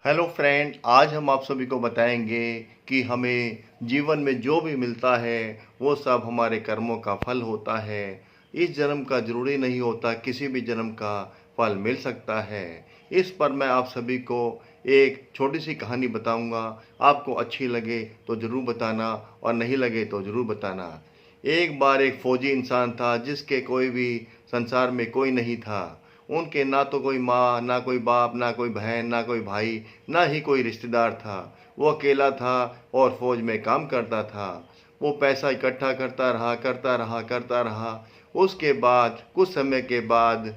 Hello friend, आज हम आप सभी को बताएंगे कि हमें जीवन में जो भी मिलता है वो सब हमारे कर्मों का फल होता है। इस जन्म का जरूरी नहीं होता, किसी भी जन्म का फल मिल सकता है। इस पर मैं आप सभी को एक छोटी सी कहानी बताऊंगा। आपको अच्छी लगे तो ज़रूर बताना और नहीं लगे तो ज़रूर बताना। एक बार एक फौजी इंसान था जिसके कोई भी संसार में कोई नहीं था। उनके ना तो कोई माँ, ना कोई बाप, ना कोई बहन, ना कोई भाई, ना ही कोई रिश्तेदार था। वो अकेला था और फौज में काम करता था। वो पैसा इकट्ठा करता रहा। उसके बाद कुछ समय के बाद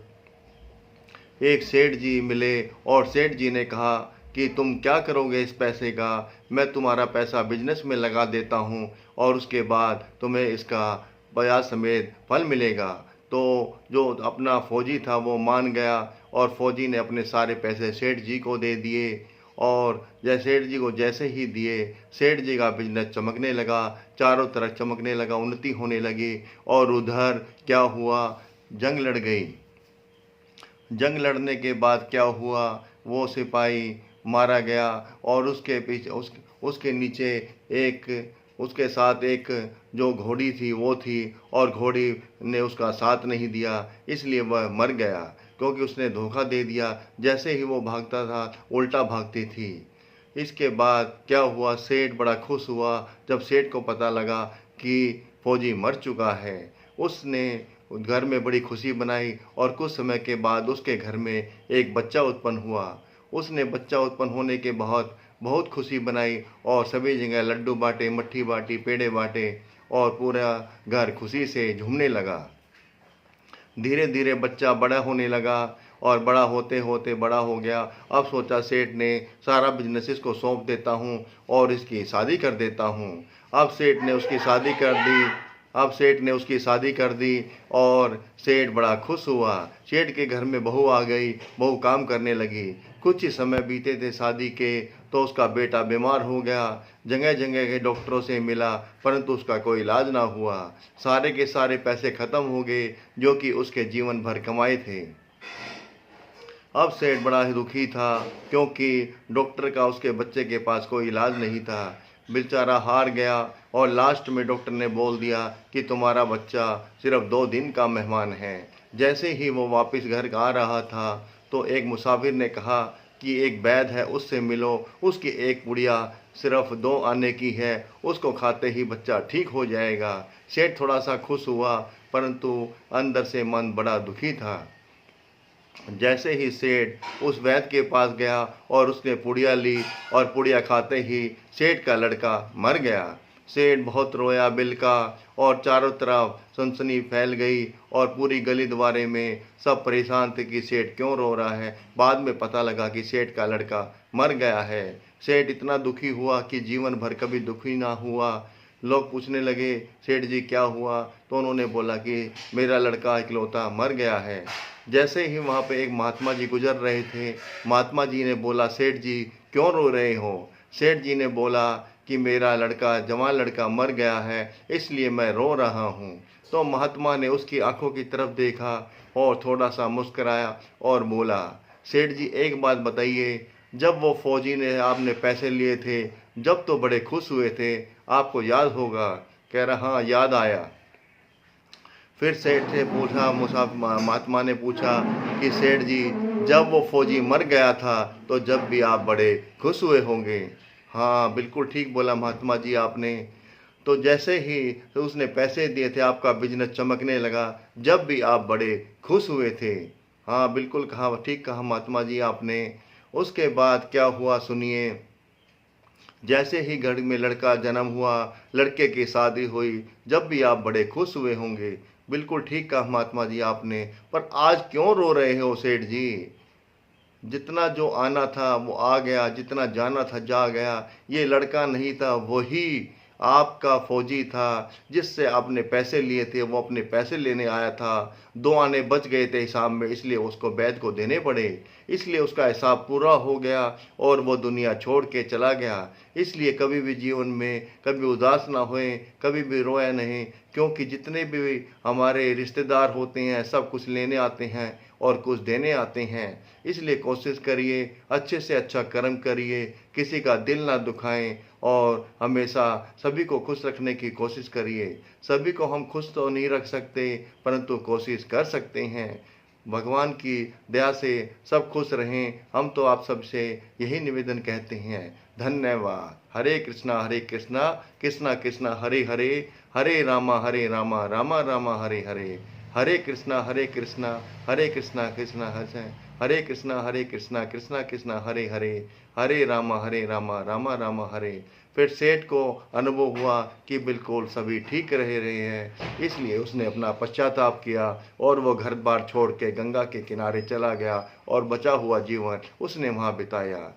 एक सेठ जी मिले और सेठ जी ने कहा कि तुम क्या करोगे इस पैसे का। मैं तुम्हारा पैसा बिजनेस में लगा देता हूँ और उसके बाद तुम्हें इसका ब्याज समेत फल मिलेगा। तो जो अपना फौजी था वो मान गया और फौजी ने अपने सारे पैसे सेठ जी को दे दिए। और जैसे सेठ जी को जैसे ही दिए, सेठ जी का बिजनेस चमकने लगा, चारों तरफ चमकने लगा, उन्नति होने लगी। और उधर क्या हुआ, जंग लड़ गई। जंग लड़ने के बाद क्या हुआ, वो सिपाही मारा गया और उसके पीछे उसके नीचे एक उसके साथ एक जो घोड़ी थी वो थी, और घोड़ी ने उसका साथ नहीं दिया, इसलिए वह मर गया क्योंकि उसने धोखा दे दिया। जैसे ही वो भागता था उल्टा भागती थी। इसके बाद क्या हुआ, सेठ बड़ा खुश हुआ जब सेठ को पता लगा कि फौजी मर चुका है। उसने घर में बड़ी खुशी बनाई और कुछ समय के बाद उसके घर में एक बच्चा उत्पन्न हुआ। उसने बच्चा उत्पन्न होने के बहुत बहुत खुशी बनाई और सभी जगह लड्डू बांटे, मट्ठी बांटी, पेड़े बांटे और पूरा घर खुशी से झूमने लगा। धीरे धीरे बच्चा बड़ा होने लगा और बड़ा होते होते बड़ा हो गया। अब सोचा सेठ ने सारा बिजनेस इसको सौंप देता हूँ और इसकी शादी कर देता हूँ। अब सेठ ने उसकी शादी कर दी अब सेठ ने उसकी शादी कर दी और सेठ बड़ा खुश हुआ। सेठ के घर में बहू आ गई, बहू काम करने लगी। कुछ ही समय बीते थे शादी के तो उसका बेटा बीमार हो गया। जगह जगह के डॉक्टरों से मिला परंतु उसका कोई इलाज ना हुआ। सारे के सारे पैसे खत्म हो गए जो कि उसके जीवन भर कमाए थे। अब सेठ बड़ा ही दुखी था क्योंकि डॉक्टर का उसके बच्चे के पास कोई इलाज नहीं था। बेचारा हार गया और लास्ट में डॉक्टर ने बोल दिया कि तुम्हारा बच्चा सिर्फ 2 दिन का मेहमान है। जैसे ही वो वापस घर आ रहा था तो एक मुसाफिर ने कहा कि एक वैद्य है, उससे मिलो, उसकी एक पुड़िया सिर्फ 2 आने की है, उसको खाते ही बच्चा ठीक हो जाएगा। सेठ थोड़ा सा खुश हुआ परंतु अंदर से मन बड़ा दुखी था। जैसे ही सेठ उस वैद्य के पास गया और उसने पुड़िया ली और पुड़िया खाते ही सेठ का लड़का मर गया। सेठ बहुत रोया बिलका और चारों तरफ सनसनी फैल गई और पूरी गली द्वारे में सब परेशान थे कि सेठ क्यों रो रहा है। बाद में पता लगा कि सेठ का लड़का मर गया है। सेठ इतना दुखी हुआ कि जीवन भर कभी दुखी ना हुआ। लोग पूछने लगे सेठ जी क्या हुआ, तो उन्होंने बोला कि मेरा लड़का इकलौता मर गया है। जैसे ही वहाँ पे एक महात्मा जी गुजर रहे थे, महात्मा जी ने बोला सेठ जी क्यों रो रहे हो। सेठ जी ने बोला कि मेरा लड़का, जवान लड़का मर गया है, इसलिए मैं रो रहा हूँ। तो महात्मा ने उसकी आंखों की तरफ देखा और थोड़ा सा मुस्कराया और बोला सेठ जी एक बात बताइए, जब वो फौजी ने आपने पैसे लिए थे जब तो बड़े खुश हुए थे, आपको याद होगा। कह रहा हाँ याद आया। फिर सेठ से पूछा, महात्मा ने पूछा कि सेठ जी जब वो फौजी मर गया था तो जब भी आप बड़े खुश हुए होंगे। हाँ बिल्कुल ठीक बोला महात्मा जी आपने। तो जैसे ही तो उसने पैसे दिए थे आपका बिजनेस चमकने लगा, जब भी आप बड़े खुश हुए थे। हाँ बिल्कुल कहा, ठीक कहा महात्मा जी आपने। उसके बाद क्या हुआ सुनिए। जैसे ही घर में लड़का जन्म हुआ, लड़के की शादी हुई, जब भी आप बड़े खुश हुए होंगे। बिल्कुल ठीक कहा महात्मा जी आपने। पर आज क्यों रो रहे हो सेठ जी। जितना जो आना था वो आ गया, जितना जाना था जा गया। ये लड़का नहीं था, वही आपका फौजी था जिससे आपने पैसे लिए थे, वो अपने पैसे लेने आया था। 2 आने बच गए थे हिसाब में, इसलिए उसको वैद्य को देने पड़े, इसलिए उसका हिसाब पूरा हो गया और वो दुनिया छोड़ के चला गया। इसलिए कभी भी जीवन में कभी उदास ना होए, कभी भी रोया नहीं, क्योंकि जितने भी हमारे रिश्तेदार होते हैं सब कुछ लेने आते हैं और कुछ देने आते हैं। इसलिए कोशिश करिए, अच्छे से अच्छा कर्म करिए, किसी का दिल ना दुखाएं और हमेशा सभी को खुश रखने की कोशिश करिए। सभी को हम खुश तो नहीं रख सकते, परंतु कोशिश कर सकते हैं। भगवान की दया से सब खुश रहें, हम तो आप सबसे यही निवेदन कहते हैं। धन्यवाद। हरे कृष्णा कृष्णा कृष्णा हरे हरे, हरे रामा रामा रामा हरे हरे। हरे कृष्णा कृष्णा कृष्णा हरे हरे कृष्णा कृष्णा कृष्णा हरे हरे, हरे रामा रामा रामा हरे। फिर सेठ को अनुभव हुआ कि बिल्कुल सभी ठीक रहे हैं, इसलिए उसने अपना पश्चाताप किया और वो घर बार छोड़ के गंगा के किनारे चला गया और बचा हुआ जीवन उसने वहाँ बिताया।